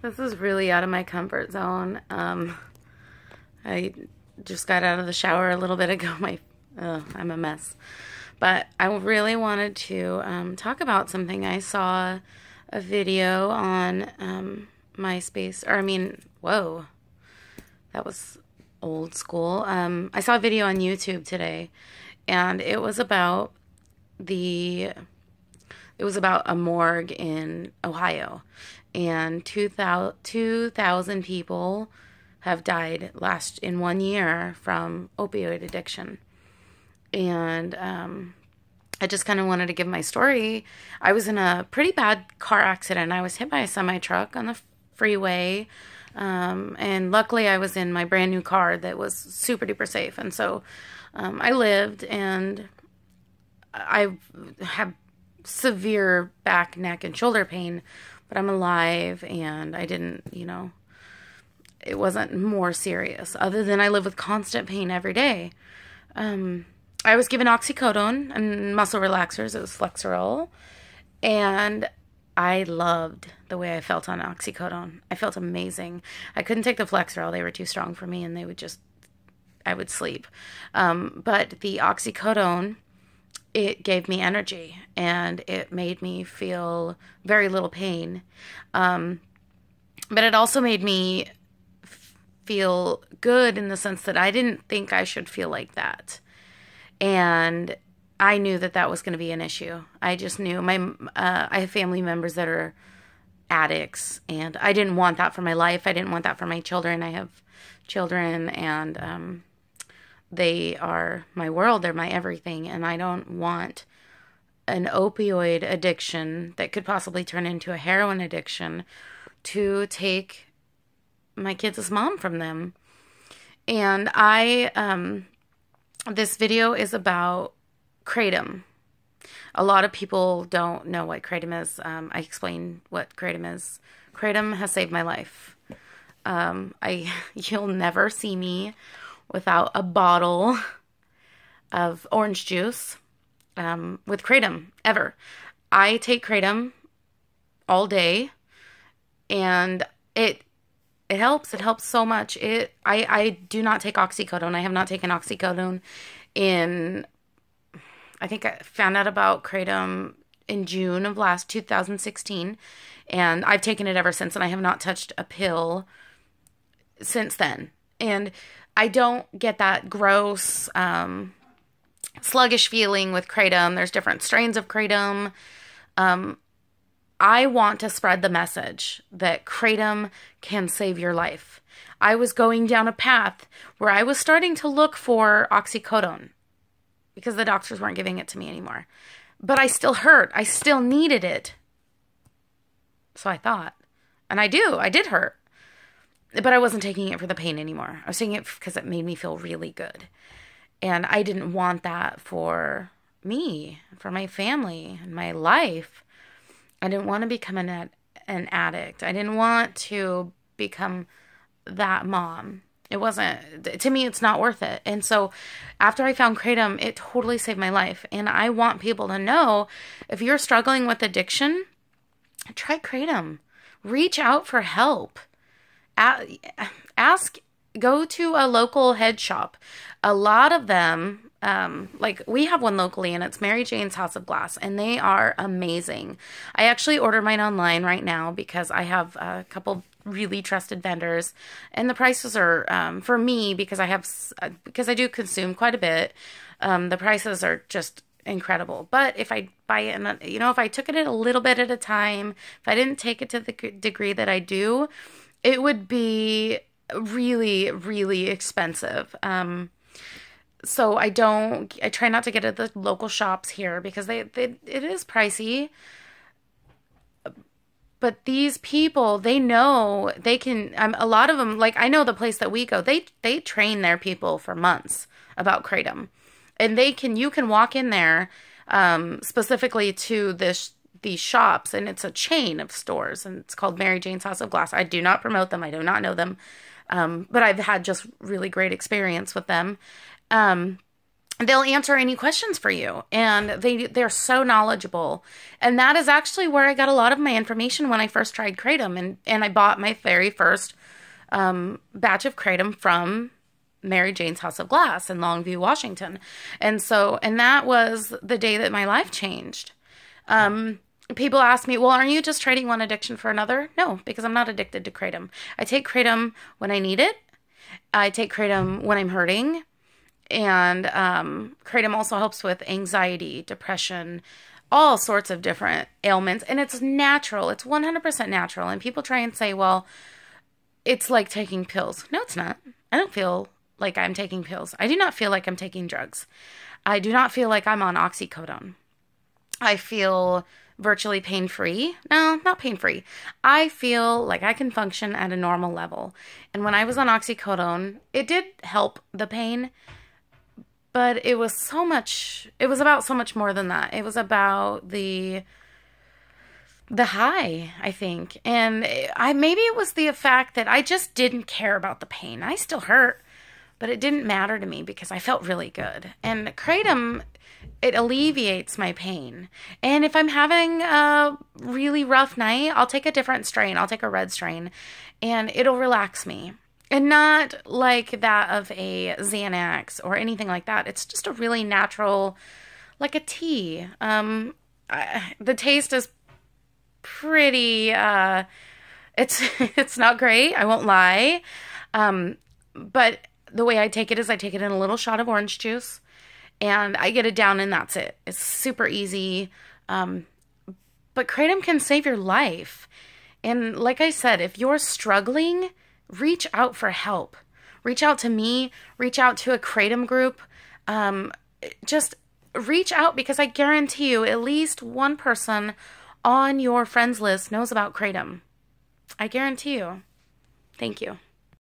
This is really out of my comfort zone. I just got out of the shower a little bit ago. I'm a mess. But I really wanted to talk about something. I saw a video on MySpace, whoa, that was old school. I saw a video on YouTube today, and it was about a morgue in Ohio, and 2,000 people have died in 1 year from opioid addiction. And I just kind of wanted to give my story. I was in a pretty bad car accident. I was hit by a semi-truck on the freeway, and luckily I was in my brand new car that was super duper safe. And so I lived, and I have severe back, neck, and shoulder pain, but I'm alive, and I didn't, it wasn't more serious, other than I live with constant pain every day. I was given oxycodone and muscle relaxers. It was Flexeril, and I loved the way I felt on oxycodone. I felt amazing. I couldn't take the Flexeril. They were too strong for me, and I would sleep. But the oxycodone, it gave me energy, and it made me feel very little pain. But it also made me feel good in the sense that I didn't think I should feel like that. And I knew that that was going to be an issue. I just knew. I have family members that are addicts, and I didn't want that for my life. I didn't want that for my children. I have children, and they are my world. They're my everything, and I don't want an opioid addiction that could possibly turn into a heroin addiction to take my kids' mom from them. And this video is about Kratom. A lot of people don't know what Kratom is. I explain what Kratom is. Kratom has saved my life. You'll never see me without a bottle of orange juice with Kratom, ever. I take Kratom all day, and it helps. It helps so much. I do not take oxycodone. I have not taken oxycodone I think I found out about Kratom in June of 2016, and I've taken it ever since, and I have not touched a pill since then. And I don't get that gross, sluggish feeling with Kratom. There's different strains of Kratom. I want to spread the message that Kratom can save your life. I was going down a path where I was starting to look for oxycodone because the doctors weren't giving it to me anymore. But I still hurt. I still needed it. So I thought. And I did hurt. But I wasn't taking it for the pain anymore. I was taking it because it made me feel really good. And I didn't want that for me, for my family, and my life. I didn't want to become an addict. I didn't want to become that mom. It wasn't, to me, it's not worth it. And so after I found Kratom, it totally saved my life. And I want people to know, if you're struggling with addiction, try Kratom. Reach out for help. Go to a local head shop. A lot of them, like we have one locally, and it's Mary Jane's House of Glass, and they are amazing. I actually order mine online right now because I have a couple really trusted vendors, and the prices are, for me, because I do consume quite a bit, the prices are just incredible. But if I buy it, if I took it a little bit at a time, if I didn't take it to the degree that I do, it would be really, really expensive. So I try not to get at the local shops here because it is pricey. But these people, they know they can, a lot of them, like I know the place that we go, they train their people for months about Kratom. And you can walk in there, specifically to these shops, and it's a chain of stores, and it's called Mary Jane's House of Glass. I do not promote them. I do not know them. But I've had just really great experience with them. they'll answer any questions for you, and they're so knowledgeable. And that is actually where I got a lot of my information when I first tried Kratom, and I bought my very first batch of Kratom from Mary Jane's House of Glass in Longview, Washington. And that was the day that my life changed. People ask me, well, aren't you just trading one addiction for another? No, because I'm not addicted to Kratom. I take Kratom when I need it. I take Kratom when I'm hurting. And Kratom also helps with anxiety, depression, all sorts of different ailments. And it's natural. It's 100% natural. And people try and say, well, it's like taking pills. No, it's not. I don't feel like I'm taking pills. I do not feel like I'm taking drugs. I do not feel like I'm on oxycodone. I feel virtually pain-free. No, not pain-free. I feel like I can function at a normal level. And when I was on oxycodone, it did help the pain, but it was about so much more than that. It was about the high, I think. And maybe it was the fact that I just didn't care about the pain. I still hurt, but it didn't matter to me because I felt really good. And Kratom, it alleviates my pain. And if I'm having a really rough night, I'll take a different strain. I'll take a red strain, and it'll relax me. And not like that of a Xanax or anything like that. It's just a really natural, like a tea. The taste is pretty, it's not great, I won't lie. But the way I take it is I take it in a little shot of orange juice, and I get it down, and that's it. It's super easy. But Kratom can save your life. And like I said, if you're struggling, reach out for help. Reach out to me. Reach out to a Kratom group. Just reach out, because I guarantee you at least one person on your friends list knows about Kratom. I guarantee you. Thank you.